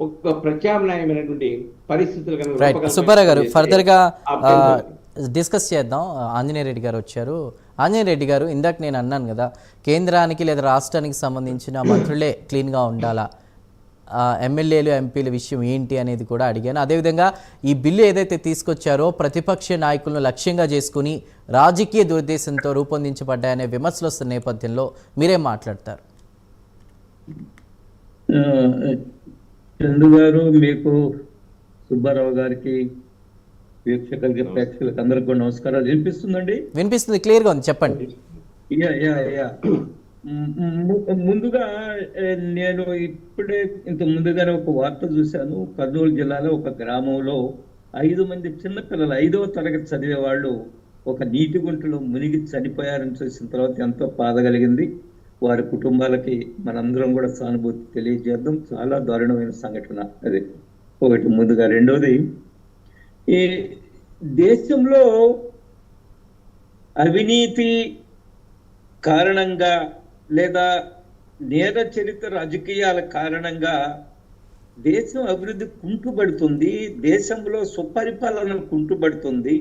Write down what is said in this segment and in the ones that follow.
ఒక ప్రత్యామ్నాయమైనటువంటి పరిస్థితులు కనుక రైట్ సుబ్బారావు గారు ఫర్దర్గా డిస్కస్ చేద్దాం. ఆంజనేయ రెడ్డి గారు వచ్చారు. ఆంజనేయ రెడ్డి గారు, ఇందాక నేను అన్నాను కదా, కేంద్రానికి లేదా రాష్ట్రానికి సంబంధించిన మంత్రులే క్లీన్గా ఉండాలా, ఎమ్మెల్యేలు ఎంపీల విషయం ఏంటి అనేది కూడా అడిగాను. అదేవిధంగా ఈ బిల్లు ఏదైతే తీసుకొచ్చారో ప్రతిపక్ష నాయకులను లక్ష్యంగా చేసుకుని రాజకీయ దురుద్దేశంతో రూపొందించబడ్డాయనే విమర్శలు వస్తున్న నేపథ్యంలో మీరేం మాట్లాడతారు? చందు గారు, మీకు సుబ్బారావు గారికి, వీక్షకులకి, ప్రేక్షకులకి అందరికి కూడా నమస్కారాలు. వినిపిస్తుందండి? వినిపిస్తుంది, క్లియర్గా ఉంది, చెప్పండి. ముందుగా నేను ఇప్పుడే ఇంత ముందుగానే ఒక వార్త చూశాను. కర్నూలు జిల్లాలో ఒక గ్రామంలో 5 మంది చిన్నపిల్లలు 5వ తరగతి చదివే వాళ్ళు ఒక నీటి గుంటలో మునిగి చనిపోయారని చూసిన తర్వాత ఎంతో బాధ కలిగింది. వారి కుటుంబాలకి మనందరం కూడా సానుభూతి తెలియజేద్దాం. చాలా దారుణమైన సంఘటన అది ఒకటి. ముందుగా రెండోది, ఈ దేశంలో అవినీతి కారణంగా లేదా నేర చరిత్ర రాజకీయాల కారణంగా దేశం అభివృద్ధి కుంటుపడుతుంది, దేశంలో సుపరిపాలన కుంటుపడుతుంది,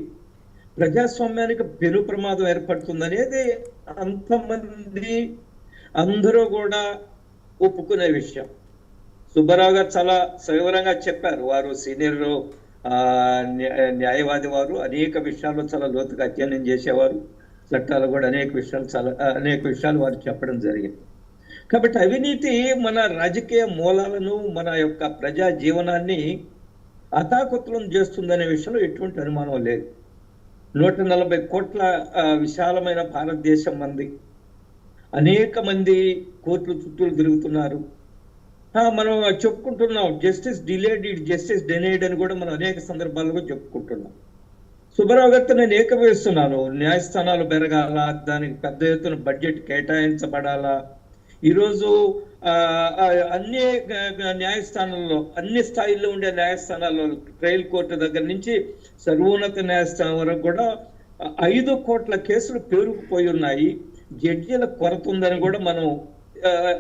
ప్రజాస్వామ్యానికి పెను ప్రమాదం ఏర్పడుతుంది అనేది అంతమంది అందరూ కూడా ఒప్పుకునే విషయం. సుబ్బారావు గారు చాలా సవివరంగా చెప్పారు. వారు సీనియర్ న్యాయవాది, వారు అనేక విషయాల్లో చాలా లోతుగా అధ్యయనం చేసేవారు. చట్టాలు కూడా అనేక విషయాలు వారు చెప్పడం జరిగింది. కాబట్టి అవినీతి మన రాజకీయ మూలాలను, మన యొక్క ప్రజా జీవనాన్ని అతాకుత్వం చేస్తుందనే విషయంలో ఎటువంటి అనుమానం లేదు. 140 కోట్ల విశాలమైన భారతదేశం మంది, అనేక మంది కోర్టుల చుట్టూ తిరుగుతున్నారు. మనం చెప్పుకుంటున్నాం justice delayed it justice denied అని కూడా మనం అనేక సందర్భాల్లో చెప్పుకుంటున్నాం. సుబ్బారావు గారితో నేను ఏకవేస్తున్నాను. న్యాయస్థానాలు పెరగాల, దానికి పెద్ద ఎత్తున బడ్జెట్ కేటాయించబడాలా. ఈరోజు అన్ని న్యాయస్థానాల్లో, అన్ని స్థాయిల్లో ఉండే న్యాయస్థానాల్లో, ట్రయల్ కోర్టు దగ్గర నుంచి సర్వోన్నత న్యాయస్థానం వరకు కూడా 5 కోట్ల కేసులు పేరుకుపోయి ఉన్నాయి. జడ్జీల కొరత ఉందని కూడా మనం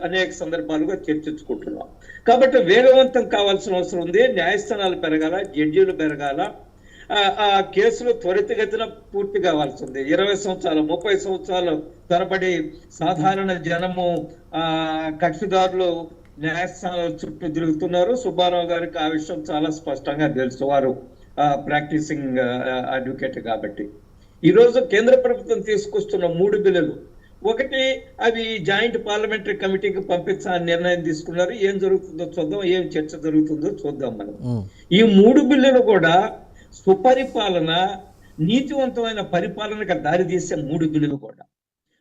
అనేక సందర్భాలుగా చర్చించుకుంటున్నాం. కాబట్టి వేగవంతం కావాల్సిన అవసరం ఉంది. న్యాయస్థానాలు పెరగాల, జడ్జీలు పెరగాల, ఆ కేసులు త్వరితగతిన పూర్తి కావాల్సింది. 20 సంవత్సరాలు 30 సంవత్సరాలు తరబడి సాధారణ జనము కక్షిదారులు న్యాయస్థానాల చుట్టూ తిరుగుతున్నారు. సుబ్బారావు గారికి ఆ విషయం చాలా స్పష్టంగా తెలుసు. వారు ప్రాక్టీసింగ్ అడ్వకేట్ కాబట్టి. ఈరోజు కేంద్ర ప్రభుత్వం తీసుకొస్తున్న 3 బిల్లులు, ఒకటి అవి జాయింట్ పార్లమెంటరీ కమిటీకి పంపించాలని నిర్ణయం తీసుకున్నారు. ఏం జరుగుతుందో చూద్దాం, ఏం చర్చ జరుగుతుందో చూద్దాం. మనం ఈ 3 బిల్లులు కూడా సుపరిపాలన, నీతివంతమైన పరిపాలనకు దారితీసే 3 బిల్లులు కూడా.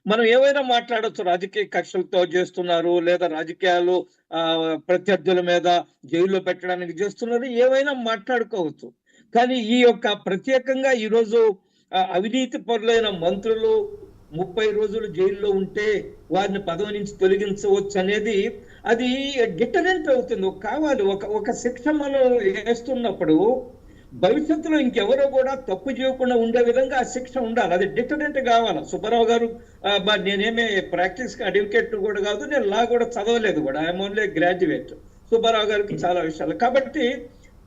మనం ఏమైనా మాట్లాడచ్చు, రాజకీయ కక్షలతో చేస్తున్నారు, లేదా రాజకీయాలు ప్రత్యర్థుల మీద జైల్లో పెట్టడానికి చేస్తున్నారు, ఏమైనా మాట్లాడుకోవచ్చు. కానీ ఈ యొక్క ప్రత్యేకంగా ఈరోజు అవినీతి పరులైన మంత్రులు 30 రోజులు జైల్లో ఉంటే వారిని పదవి నుంచి తొలగించవచ్చు అనేది అది డిటరెంట్ అవుతుంది. కావాలి ఒక శిక్ష మనం వేస్తున్నప్పుడు భవిష్యత్తులో ఇంకెవరో కూడా తప్పు చేయకుండా ఉండే విధంగా ఆ శిక్ష ఉండాలి. అది డిటరెంట్ కావాలి. సుబ్బారావు గారు, నేనేమే ప్రాక్టీస్ అడ్వకేట్ కూడా కాదు, నేను లా కూడా చదవలేదు కూడా, ఐఎమ్ ఓన్లీ గ్రాడ్యుయేట్. సుబ్బారావు గారికి చాలా విషయాలు. కాబట్టి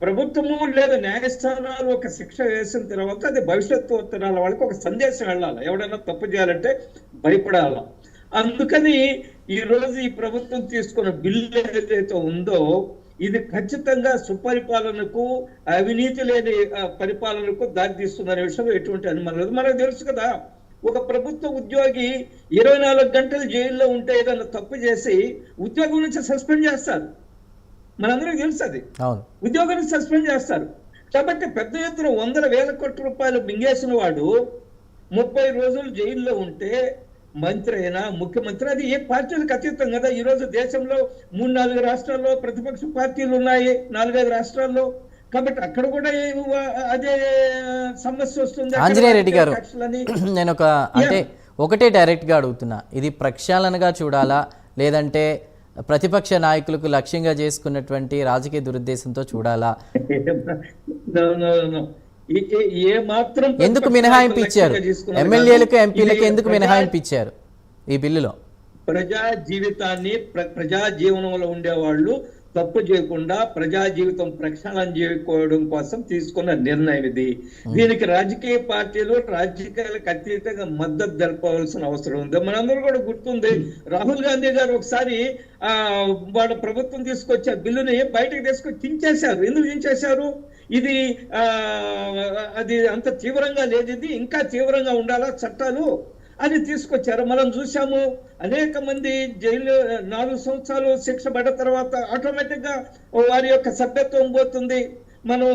ప్రభుత్వము లేదా న్యాయస్థానాలు ఒక శిక్ష వేసిన తర్వాత అది భవిష్యత్తు తరాల వాళ్ళకి ఒక సందేశం వెళ్ళాలి. ఎవడైనా తప్పు చేయాలంటే భయపడాలి. అందుకని ఈ రోజు ఈ ప్రభుత్వం తీసుకున్న బిల్లు ఏదైతే ఉందో ఇది ఖచ్చితంగా సుపరిపాలనకు, అవినీతి లేని పరిపాలనకు దారితీస్తుందనే విషయంలో ఎటువంటి అనుమానం లేదు. మనకు తెలుసు కదా, ఒక ప్రభుత్వ ఉద్యోగి 24 గంటలు జైల్లో ఉంటే ఏదైనా తప్పు చేసి ఉద్యోగం నుంచి సస్పెండ్ చేస్తారు. మనందరికీ తెలుసు అది. ఉద్యోగాన్ని సస్పెండ్ చేస్తారు. కాబట్టి పెద్ద ఎత్తున 100,000 కోట్ల రూపాయలు మింగేసిన వాడు 30 రోజులు జైల్లో ఉంటే మంత్రి అయినా, ముఖ్యమంత్రి, అది ఏ పార్టీలకు అతీతం కదా. ఈ రోజు దేశంలో 3-4 రాష్ట్రాల్లో ప్రతిపక్ష పార్టీలు ఉన్నాయి, 4-5 రాష్ట్రాల్లో. కాబట్టి అక్కడ కూడా అదే సమస్య వస్తుంది. ఆంజనేయ రెడ్డి గారు, నేను ఒకటే డైరెక్ట్ గా అడుగుతున్నా, ఇది ప్రక్షాళనగా చూడాలా, లేదంటే ప్రతిపక్ష నాయకులకు లక్ష్యంగా చేసుకున్నటువంటి రాజకీయ దురుద్దేశంతో చూడాలా? ఎందుకు మినహాయింపు ఇచ్చారు? ఎమ్మెల్యేలకు, ఎంపీలకు ఎందుకు మినహాయింపు ఇచ్చారు ఈ బిల్లులో? ప్రజా జీవితాన్ని, ప్రజా జీవనంలో ఉండేవాళ్ళు తప్పు చేయకుండా ప్రజా జీవితం ప్రక్షాళన చేసుకోవడం కోసం తీసుకున్న నిర్ణయం ఇది. దీనికి రాజకీయ పార్టీలు రాజకీయాలకు అతీతంగా మద్దతు తెలపవలసిన అవసరం ఉంది. మనందరూ కూడా గుర్తుంది, రాహుల్ గాంధీ గారు ఒకసారి వాళ్ళ ప్రభుత్వం తీసుకొచ్చే బిల్లుని బయటకు తీసుకొచ్చి దించేశారు. ఎందుకు దించేశారు? ఇది అది అంత తీవ్రంగా లేదు, ఇది ఇంకా తీవ్రంగా ఉండాలా చట్టాలు అని తీసుకొచ్చారు. మనం చూసాము, అనేక మంది జైలు 4 సంవత్సరాలు శిక్ష పడ్డ తర్వాత ఆటోమేటిక్ గా వారి యొక్క సభ్యత్వం పోతుంది. మనం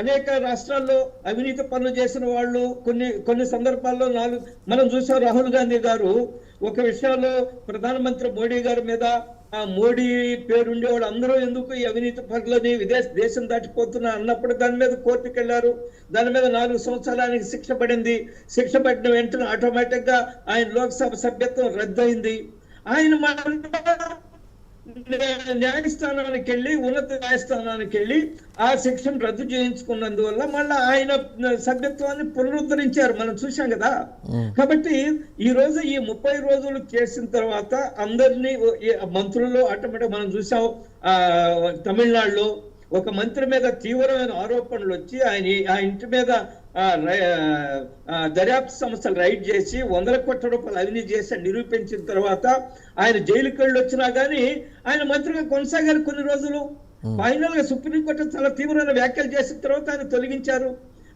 అనేక రాష్ట్రాల్లో అవినీతి పనులు చేసిన వాళ్ళు కొన్ని సందర్భాల్లో మనం చూసాం. రాహుల్ గాంధీ గారు ఒక విషయంలో ప్రధానమంత్రి మోడీ గారి మీద మోడీ పేరుండే వాళ్ళు అందరూ ఎందుకు ఈ అవినీతి పనులని దేశం దాటిపోతున్నా అన్నప్పుడు దాని మీద కోర్టుకు వెళ్ళారు. దాని మీద 4 సంవత్సరాలకి శిక్ష పడింది. శిక్ష పడిన వెంటనే ఆటోమేటిక్ గా ఆయన లోక్సభ సభ్యత్వం రద్దయింది. ఆయన న్యాయస్థానానికి వెళ్ళి ఉన్నత న్యాయస్థానానికి వెళ్ళి ఆ శిక్షను రద్దు చేయించుకున్నందువల్ల మళ్ళీ ఆయన సభ్యత్వాన్ని పునరుద్ధరించారు. మనం చూసాం కదా. కాబట్టి ఈ రోజు ఈ 30 రోజులు చేసిన తర్వాత అందరినీ మంత్రులు ఆటోమేటిక్ మనం చూసాం. తమిళనాడులో ఒక మంత్రి మీద తీవ్రమైన ఆరోపణలు వచ్చి ఆ ఇంటి మీద దర్యాప్తు సంస్థలు రైడ్ చేసి 100 కోట్ల రూపాయలు అవినీతి చేసి నిరూపించిన తర్వాత ఆయన జైలుకి వెళ్ళి వచ్చినా గానీ ఆయన మంత్రిగా కొనసాగారు కొన్ని రోజులు. ఫైనల్ గా సుప్రీంకోర్టు చాలా తీవ్రమైన వ్యాఖ్యలు చేసిన తర్వాత ఆయన తొలగించారు.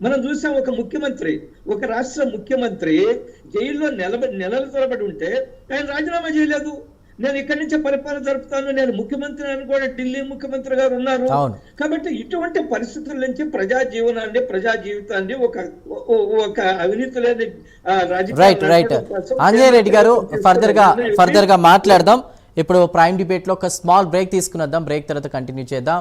మనం చూసాం, ఒక ముఖ్యమంత్రి, ఒక రాష్ట్ర ముఖ్యమంత్రి జైల్లో నెలల తరబడి ఉంటే ఆయన రాజీనామా చేయలేదు. నేను ఇక్కడి నుంచే పరిపాలన జరుపుతాను, నేను ముఖ్యమంత్రి అని కూడా ఢిల్లీ ముఖ్యమంత్రి గారు ఉన్నారు. కాబట్టి ఇటువంటి పరిస్థితుల నుంచి ప్రజా జీవితాన్ని ఒక అవినీతి లేని రైట్ ఆంజనేయ రెడ్డి గారు ఫర్దర్ గా మాట్లాడదాం. ఇప్పుడు ప్రైమ్ డిబేట్ లో ఒక స్మాల్ బ్రేక్ తీసుకుని వద్దాం. బ్రేక్ తర్వాత కంటిన్యూ చేద్దాం.